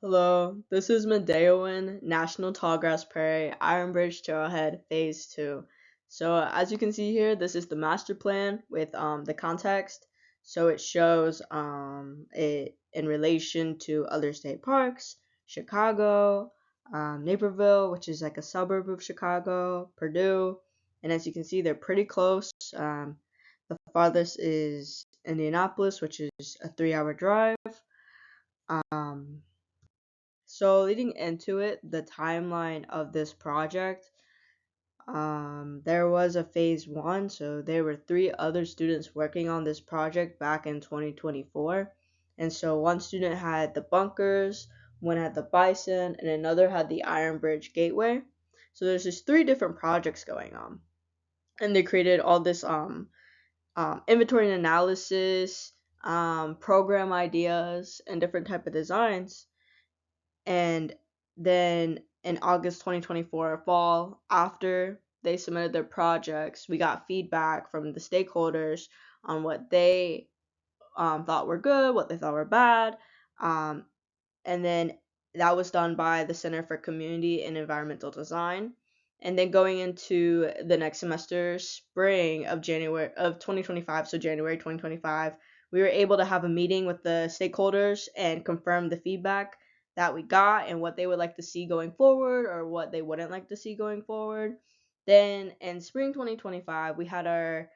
Hello, this is MidewinNationalTallgrassPrairie Iron Bridge Trailhead Phase 2. So as you can see here, this is the master plan with the context. So it shows it in relation to other state parks, Chicago, Naperville, which is like a suburb of Chicago, Purdue, and as you can see, they're pretty close. The farthest is Indianapolis, which is a 3-hour drive. Um, so leading into it, the timeline of this project, there was a phase one. So there were three other students working on this project back in 2024. And so one student had the bunkers, one had the bison, and another had the Iron Bridge Gateway. So there's just three different projects going on. And they created all this inventory and analysis, program ideas, and different type of designs. And then in August 2024 fall, after they submitted their projects, we got feedback from the stakeholders on what they thought were good, what they thought were bad, um, and then that was done by the Center for Community and Environmental Design. And then going into the next semester, spring of January of 2025, so January 2025, we were able to have a meeting with the stakeholders and confirm the feedback that we got and what they would like to see going forward or what they wouldn't like to see going forward. Then in spring 2025, we had our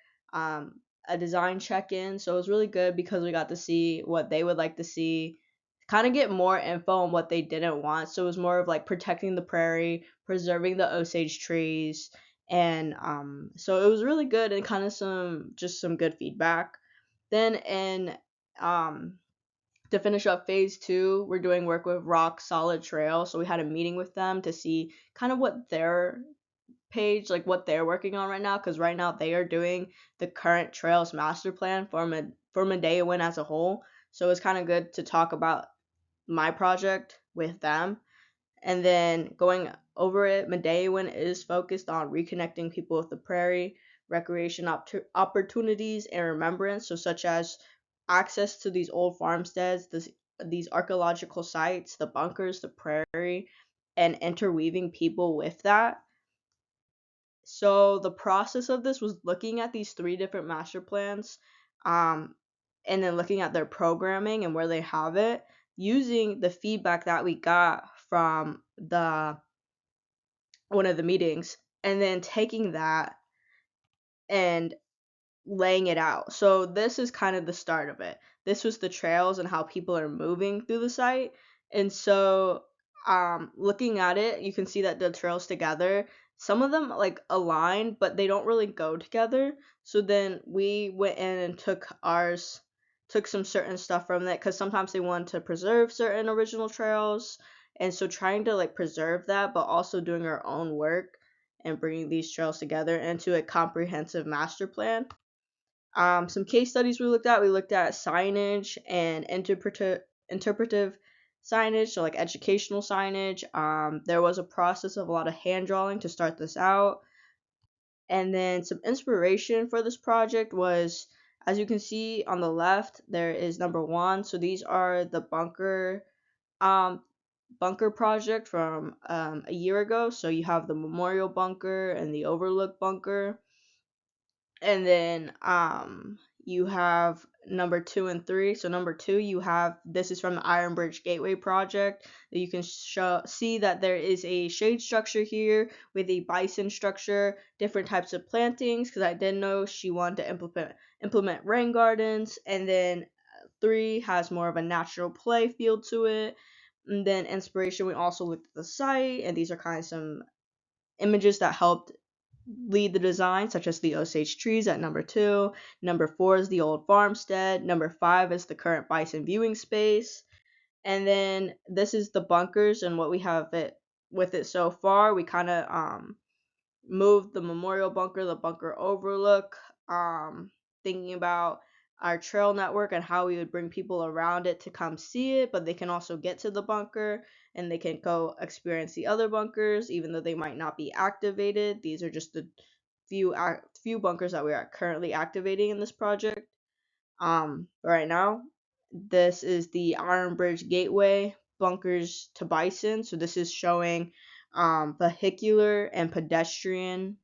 a design check-in, so it was really good because we got to see what they would like to see, kind of get more info on what they didn't want. So it was more of like protecting the prairie, preserving the Osage trees, and so it was really good and kind of some good feedback. Then in um, to finish up phase two, we're doing work with Rock Solid Trail. So we had a meeting with them to see kind of what their page, like what they're working on right now, because right now they are doing the current trails master plan for Medellin as a whole. So it's kind of good to talk about my project with them. And then going over it, Medellin is focused on reconnecting people with the prairie, recreation opportunities, and remembrance, so such as access to these old farmsteads, these archaeological sites, the bunkers, the prairie, and interweaving people with that. So the process of this was looking at these three different master plans, um, and then looking at their programming and where they have it, using the feedback that we got from the one of the meetings, and then taking that and laying it out. So this is kind of the start of it. This was the trails and how people are moving through the site. And so looking at it, you can see that the trails together, some of them like align, but they don't really go together. So then we went in and took some certain stuff from that because sometimes they want to preserve certain original trails. And so trying to like preserve that, but also doing our own work and bringing these trails together into a comprehensive master plan. Some case studies we looked at signage and interpretive signage, so like educational signage. There was a process of a lot of hand drawing to start this out. And then some inspiration for this project was, as you can see on the left, there is number one. So these are the um, bunker project from a year ago. So you have the memorial bunker and the overlook bunker. And then you have number two and three. So number two, you have, this is from the Iron Bridge Gateway project. You can see that there is a shade structure here with a bison structure, different types of plantings, because I didn't know she wanted to implement rain gardens. And then three has more of a natural play feel to it. And then inspiration, we also looked at the site, and these are kind of some images that helped lead the design, such as the Osage trees at number two. Number four is the old farmstead. Number five is the current bison viewing space. And then this is the bunkers and what we have it with it so far. We kind of moved the memorial bunker, the bunker overlook, thinking about our trail network and how we would bring people around it to come see it, but they can also get to the bunker and they can go experience the other bunkers, even though they might not be activated. These are just the few bunkers that we are currently activating in this project. Right now, this is the Iron Bridge Gateway. bunkers to bison. So this is showing vehicular and pedestrian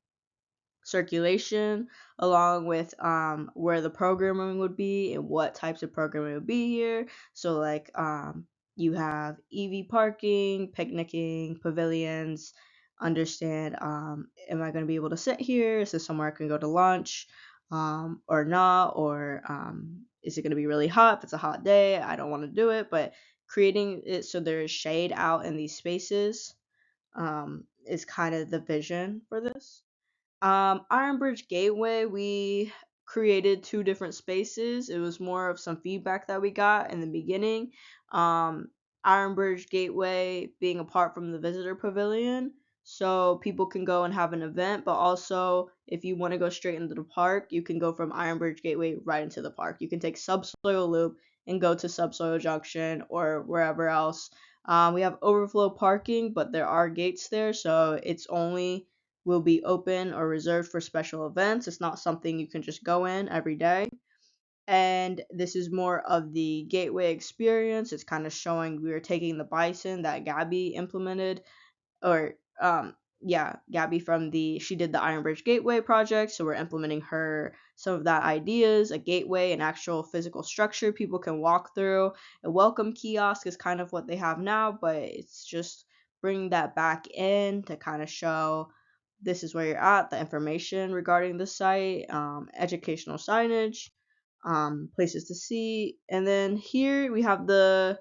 circulation, along with where the programming would be and what types of programming would be here. So like you have EV parking, picnicking, pavilions. Understand, am I going to be able to sit here? Is this somewhere I can go to lunch, or not? Or is it going to be really hot? If it's a hot day, I don't want to do it. But creating it so there is shade out in these spaces is kind of the vision for this. Iron Bridge Gateway, we created two different spaces. It was more of some feedback that we got in the beginning. Um, Iron Bridge Gateway being apart from the visitor pavilion, so people can go and have an event, but also if you want to go straight into the park, you can go from Iron Bridge Gateway right into the park. You can take Subsoil Loop and go to Subsoil Junction or wherever else. We have overflow parking, but there are gates there, so it's only will be open or reserved for special events. It's not something you can just go in every day. And this is more of the gateway experience. It's kind of showing we are taking the bison that Gabby implemented, or Gabby from she did the Iron Bridge Gateway project, so we're implementing her some of that ideas, a gateway, an actual physical structure people can walk through. A welcome kiosk is kind of what they have now, but it's just bringing that back in to kind of show this is where you're at, the information regarding the site, educational signage, places to see. And then here we have the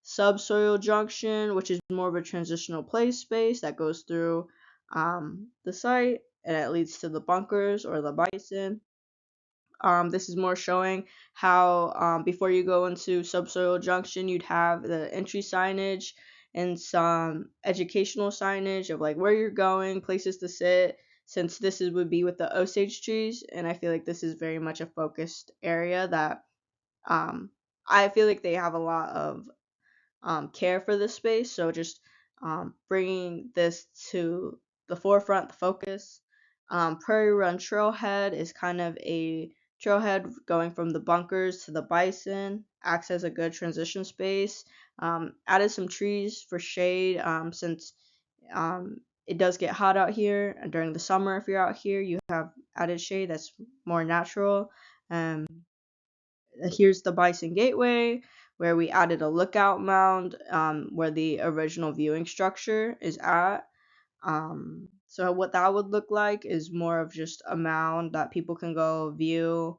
subsoil junction, which is more of a transitional play space that goes through the site, and it leads to the bunkers or the bison. This is more showing how before you go into subsoil junction, you'd have the entry signage and some educational signage of like where you're going, places to sit, since would be with the Osage trees. And I feel like this is very much a focused area that I feel like they have a lot of care for this space. So just bringing this to the forefront, the focus. Prairie Run Trailhead is kind of a trailhead going from the bunkers to the bison, acts as a good transition space. Added some trees for shade, since it does get hot out here. And during the summer, if you're out here, you have added shade that's more natural. Um, Here's the Bison Gateway, where we added a lookout mound, where the original viewing structure is at. So what that would look like is more of just a mound that people can go view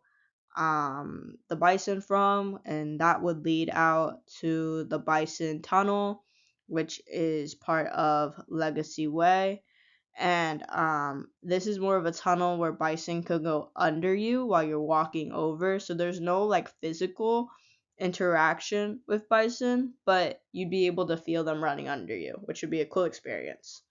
the bison from, and that would lead out to the Bison Tunnel, which is part of Legacy Way. And this is more of a tunnel where bison could go under you while you're walking over, so there's no like physical interaction with bison, but you'd be able to feel them running under you, which would be a cool experience.